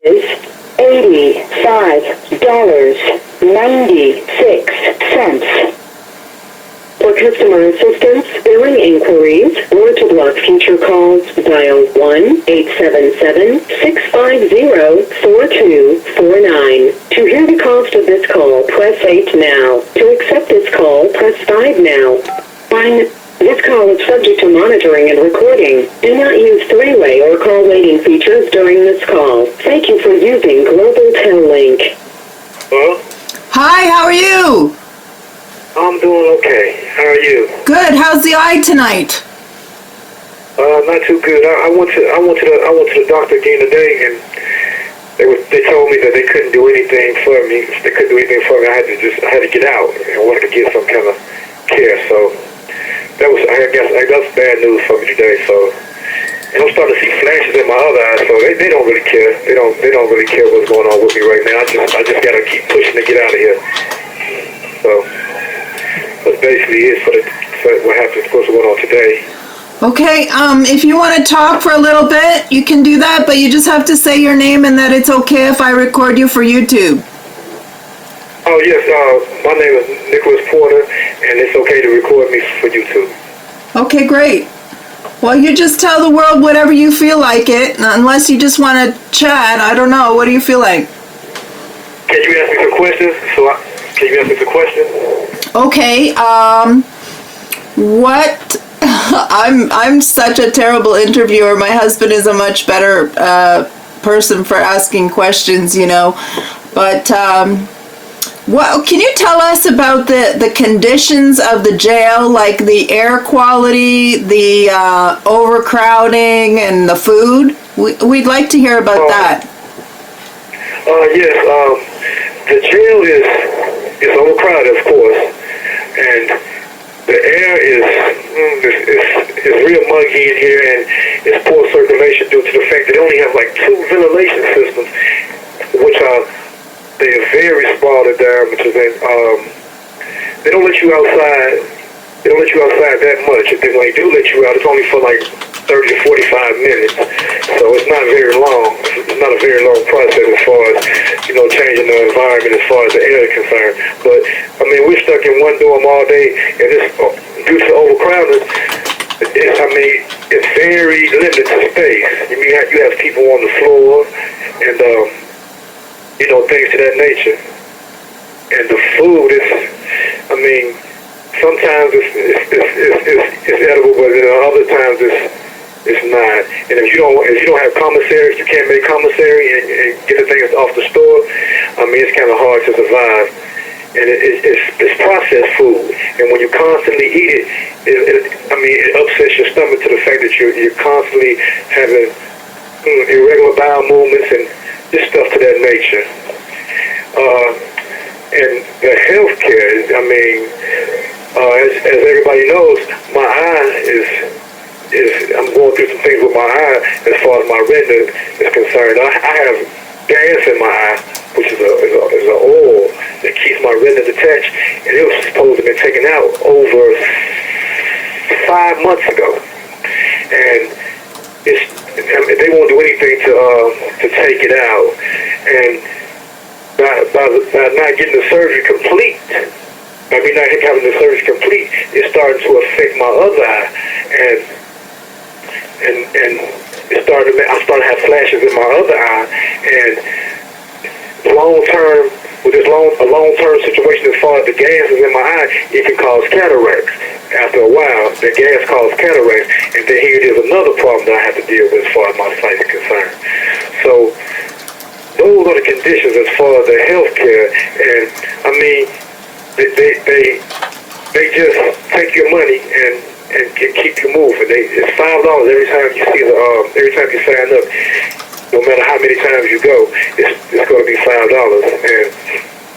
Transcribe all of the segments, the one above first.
is $85.96. For customer assistance, billing inquiries, or to block future calls, dial 1-877-650-4249. To hear the cost of this call, press 8 now. To accept this call, press 5 now. 1. This call is subject to monitoring and recording. Do not use three-way or call waiting features during this call. Thank you for using Global Tel-Link. Hello? Hi, how are you? I'm doing okay. How are you? Good. How's the eye tonight? Not too good. I went to the doctor again today, and they told me that they couldn't do anything for me. They couldn't do anything for me. I had to get out and wanted to get some kind of care. So I guess that's bad news for me today. So, and I'm starting to see flashes in my other eye. So they don't really care. They don't really care what's going on with me right now. I just gotta keep pushing to get out of here. So that's basically it for what happens. What's going on today. Okay, if you want to talk for a little bit, you can do that, but you just have to say your name and that it's okay if I record you for YouTube. Oh, yes, my name is Nicolas Porter, and it's okay to record me for YouTube. Okay, great. Well, you just tell the world whatever you feel like it, unless you just want to chat. I don't know. What do you feel like? Can you ask me some questions? Can you ask me some questions? Okay, what... I'm such a terrible interviewer. My husband is a much better person for asking questions, you know. But what can you tell us about the conditions of the jail, like the air quality, the overcrowding, and the food? We'd like to hear about that. Yes, the jail is overcrowded, of course, and the air is real muggy in here, and it's poor circulation due to the fact that they only have like 2 ventilation systems, which they're very small in diameter, and they don't let you outside. They don't let you outside that much. And then when they do let you out, it's only for like 30 to 45 minutes. So it's not very long. It's not a very long process as far as, changing the environment as far as the air is concerned. But, I mean, we're stuck in one dorm all day, and it's due to overcrowding. It's very limited space. You have people on the floor, and, things of that nature. And the food is, sometimes it's edible, but then other times it's not. And if you don't have commissary, you can't make commissary and get the things off the store. It's kind of hard to survive. And it's processed food. And when you constantly eat it upsets your stomach to the fact that you're constantly having irregular bowel movements and just stuff to that nature. And the health care, as everybody knows, my eye I'm going through some things with my eye as far as my retina is concerned. I have gas in my eye, which is an oil that keeps my retina detached, and it was supposed to have been taken out over 5 months ago. And they won't do anything to take it out. And by not getting the surgery complete, by me not having the surgery complete, it's starting to affect my other eye, and I started to have flashes in my other eye, and a long-term situation as far as the gas is in my eye, it can cause cataracts. After a while, the gas causes cataracts, and then here it is another problem that I have to deal with as far as my sight is concerned. So those are the conditions as far as the health care, and they just take your money and keep you moving. It's $5 every time you see every time you sign up. No matter how many times you go, it's going to be $5.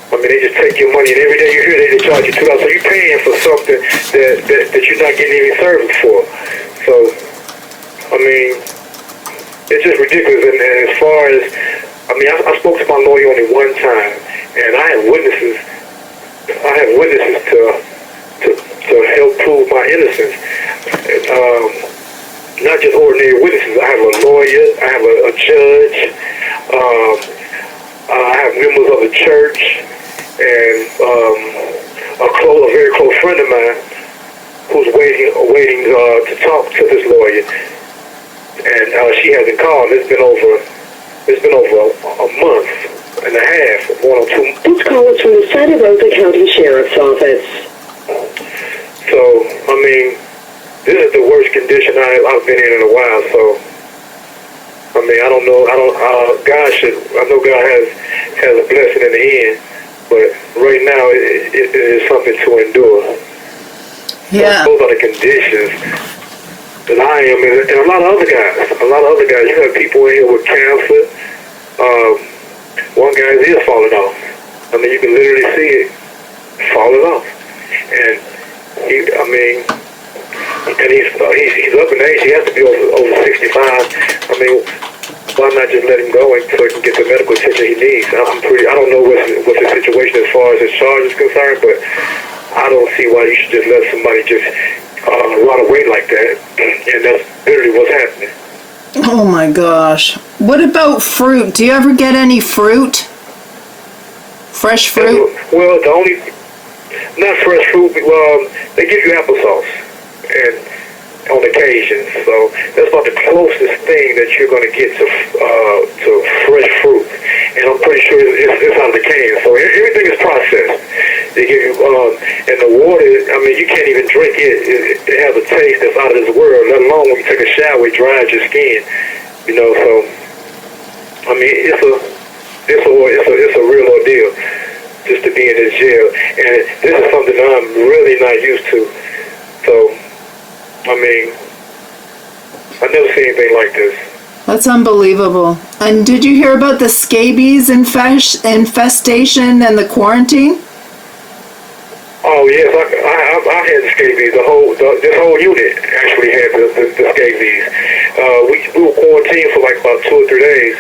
And they just take your money, and every day you're here, they just charge you $2. So you're paying for something that you're not getting any service for. So it's just ridiculous. And as far as I spoke to my lawyer only one time, and I have witnesses to help prove my innocence. Not just ordinary witnesses. I have a lawyer, I have a judge, I have members of the church and a very close friend of mine who's waiting to talk to this lawyer, and she hasn't called. It's been over a month and a half, going on 2 months. This call is from the Santa Rosa County Sheriff's Office. So, I mean, this is the worst condition I've been in a while. So, I mean, I don't know. I know God has a blessing in the end, but right now it is something to endure. Yeah. Those are the conditions that I am in, and a lot of other guys. You have people in here with cancer. One guy's ear falling off. I mean, you can literally see it falling off, and he's up in age. He has to be over 65. I mean, why not just let him go so he can get the medical attention he needs? I don't know what's the situation as far as his charge is concerned, but I don't see why you should just let somebody just run away like that, and that's literally what's happening. Oh my gosh. What about fruit? Do you ever get any fruit? Fresh fruit? Well, not fresh fruit. They give you applesauce, and on occasion, so that's about the closest thing that you're going to get to fresh fruit. And I'm pretty sure it's out of the can. So everything is processed. They give you, and the water, I mean, you can't even drink it. It has a taste that's out of this world, let alone when you take a shower, it dries your skin. You know, so, I mean, it's a real ordeal just to be in this jail. And this is something that I'm really not used to. So, I mean, I've never seen anything like this. That's unbelievable. And did you hear about the scabies infestation and the quarantine? Oh yes, I had the scabies. This whole unit actually had the scabies. We were quarantined for like about 2 or 3 days,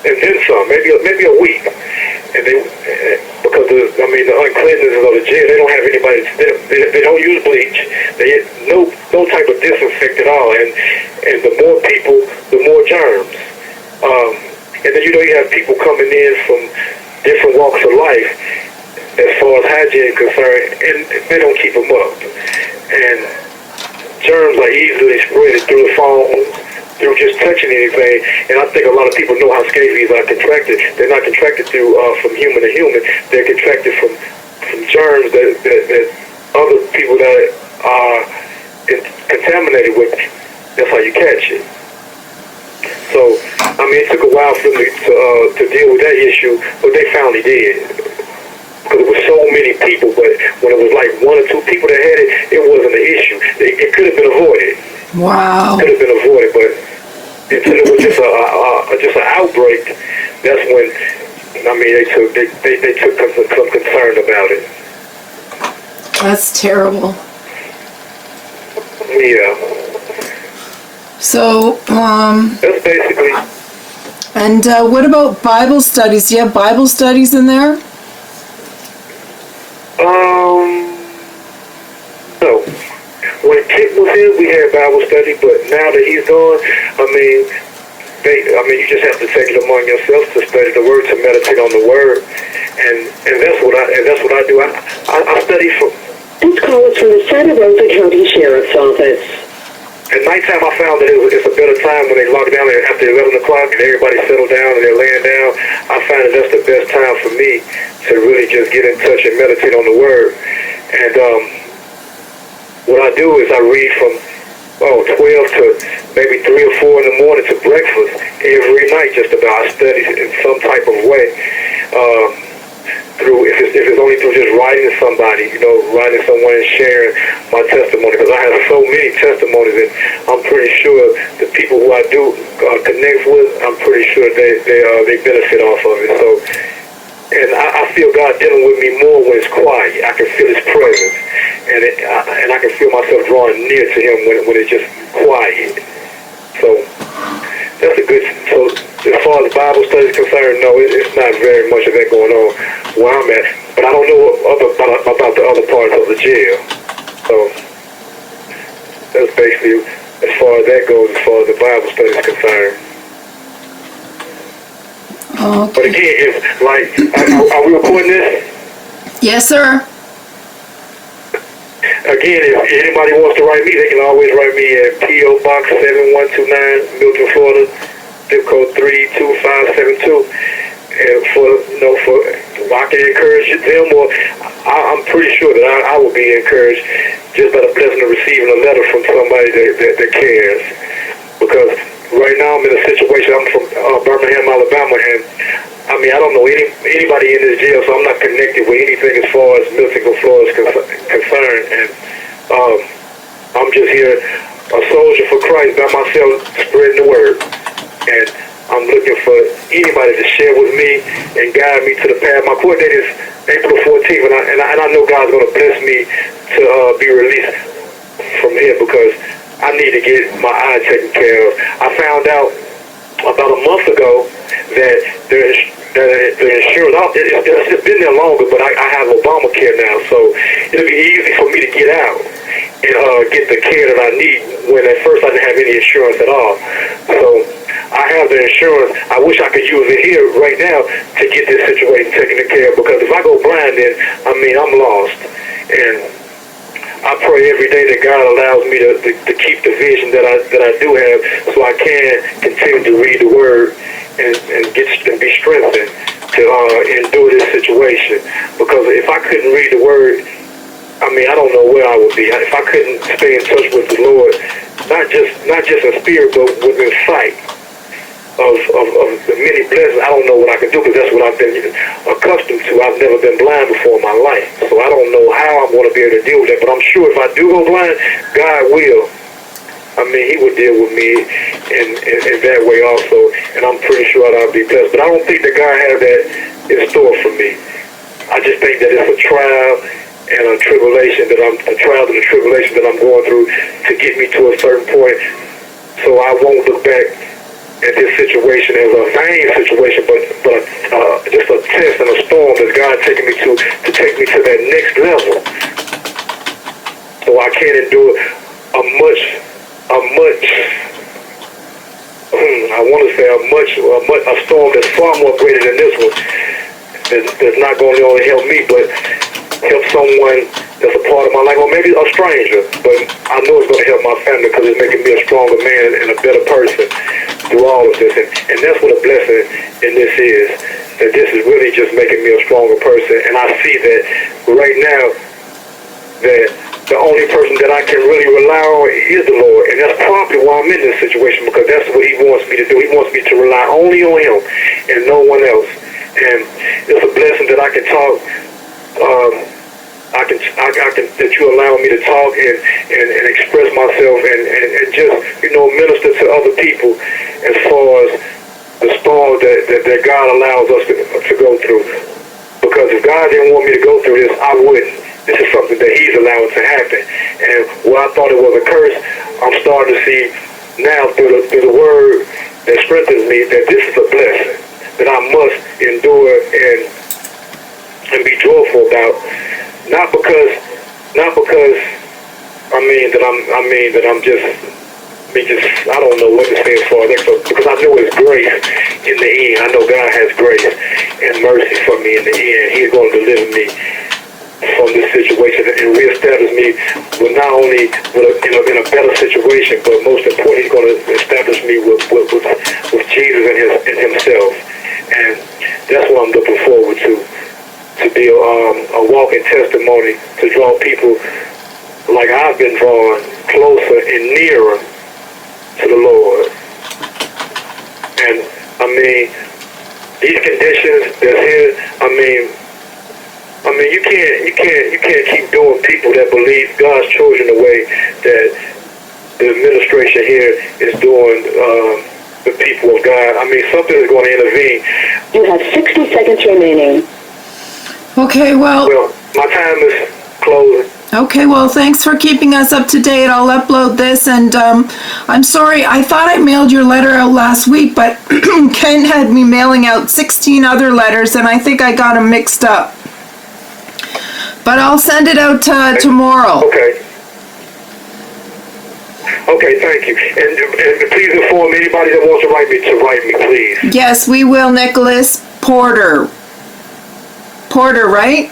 and then some, maybe a week. And because the uncleanness of the jail, they don't have anybody. They don't use bleach. They no type of disinfect at all. And the more people, the more germs. And then you have people coming in from different walks of life as far as hygiene is concerned, and they don't keep them up. And germs are easily spread through the phone, through just touching anything. And I think a lot of people know how scabies are contracted. They're not contracted through from human to human. They're contracted from germs that other people that are contaminated with. That's how you catch it. So, I mean, it took a while for them to deal with that issue, but they finally did. Because it was so many people, but when it was like 1 or 2 people that had it, it wasn't an issue. It could have been avoided. Wow. It could have been avoided, but until it was just an outbreak, that's when, I mean, they took some concern about it. That's terrible. Yeah. So, That's basically. and what about Bible studies? Do you have Bible studies in there? No. When Kit was here, we had Bible study, but now that he's gone, I mean, you just have to take it among yourselves to study the Word, to meditate on the Word, and that's what I do. I study from. This call is from the Santa Rosa County Sheriff's Office. At nighttime, I found that it's a better time when they lock down after 11 o'clock and everybody settle down and they're laying down. I find that that's the best time for me to really just get in touch and meditate on the Word. And what I do is I read from 12 to maybe 3 or 4 in the morning to breakfast every night. Just about, I study in some type of way. If it's only through just writing somebody, writing someone and sharing my testimony, because I have so many testimonies, and I'm pretty sure the people who I do connect with, I'm pretty sure they benefit off of it. So, and I feel God dealing with me more when it's quiet. I can feel His presence, and I can feel myself drawing near to Him when it's just quiet. So that's a good. So as far as Bible study is concerned, no, it's not very much of that going on where I'm at. But I don't know about the other parts of the jail. So that's basically as far as that goes, as far as the Bible study is concerned. Okay. But again, if like, are we recording this? Yes, sir. Again, if anybody wants to write me, they can always write me at P.O. Box 7129, Milton, Florida, zip code 32572. And I can encourage them, or I'm pretty sure that I will be encouraged just by the blessing of receiving a letter from somebody that cares. Because right now I'm in a situation, I'm from Birmingham, Alabama, and I mean, I don't know anybody in this jail, so I'm not connected with anything as far as Milton, Florida is concerned. And I'm just here, a soldier for Christ by myself, spreading the word. And I'm looking for anybody to share with me and guide me to the path. My court date is April 14th, and I know God's going to bless me to be released from here because I need to get my eye taken care of. I found out about a month ago that the insurance, it's been there longer, but I have Obamacare now, so it'll be easy for me to get out and get the care that I need when at first I didn't have any insurance at all. So I have the insurance. I wish I could use it here right now to get this situation taken care of, because if I go blind, then, I mean, I'm lost. And I pray every day that God allows me to keep the vision that I do have, so I can continue to read the Word and be strengthened to endure this situation. Because if I couldn't read the Word, I mean, I don't know where I would be. If I couldn't stay in touch with the Lord, not just in spirit, but within sight of the many blessings, I don't know what I can do, because that's what I've been accustomed to. I've never been blind before in my life, so I don't know how I'm going to be able to deal with that. But I'm sure if I do go blind, God will. I mean, He would deal with me in that way also, and I'm pretty sure that I'll be blessed. But I don't think that God has that in store for me. I just think that it's a trial and a tribulation the trials and the tribulation that I'm going through to get me to a certain point, so I won't look back at this situation as a vain situation, but just a test and a storm that God taking me to take me to that next level, so I can endure a storm that's far more greater than this one. That's not going to only help me, but help someone that's a part of my life, or maybe a stranger. But I know it's going to help my family, because it's making me a stronger man and a better person through all of this. And that's what a blessing in this is, that this is really just making me a stronger person. And I see that right now, that the only person that I can really rely on is the Lord. And that's probably why I'm in this situation, because that's what He wants me to do. He wants me to rely only on Him and no one else. And it's a blessing that I can talk, that you allow me to talk and express myself and just, minister to other people as far as the storm that God allows us to go through. Because if God didn't want me to go through this, I wouldn't. This is something that He's allowing to happen. And where I thought it was a curse, I'm starting to see now through the Word that strengthens me that this is a blessing that I must endure and be joyful about. Not because I don't know what to say as far as that, because I know it's grace in the end. I know God has grace and mercy for me in the end. He's going to deliver me from this situation and reestablish me with not only in a better situation, but most importantly, He's going to establish me with Jesus and Himself. And that's what I'm looking forward to be a walking testimony, to draw people like I've been drawn closer and nearer to the Lord. And I mean, these conditions that's here, I mean you can't keep doing people that believe God's children the way that the administration here is doing the people of God. I mean, something is going to intervene. You have 60 seconds remaining. Okay, well, my time is closing. Okay, well, thanks for keeping us up to date. I'll upload this, and I'm sorry, I thought I mailed your letter out last week, but Ken had me mailing out 16 other letters, and I think I got them mixed up. But I'll send it out tomorrow. Okay. Okay, thank you. And please inform anybody that wants to write me, please. Yes, we will, Nicolas Porter. Porter, right?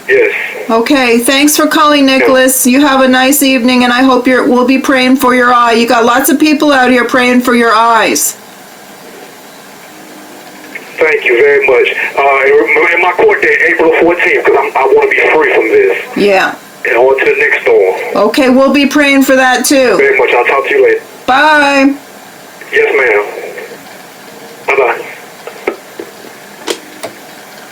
Yes. Okay, thanks for calling, Nicholas. You have a nice evening, and I hope we'll be praying for your eye. You got lots of people out here praying for your eyes. Thank you very much. And my court date, April 14th, because I want to be free from this. Yeah. And on to the next storm. Okay, we'll be praying for that too. Very much. I'll talk to you later. Bye. Yes, ma'am.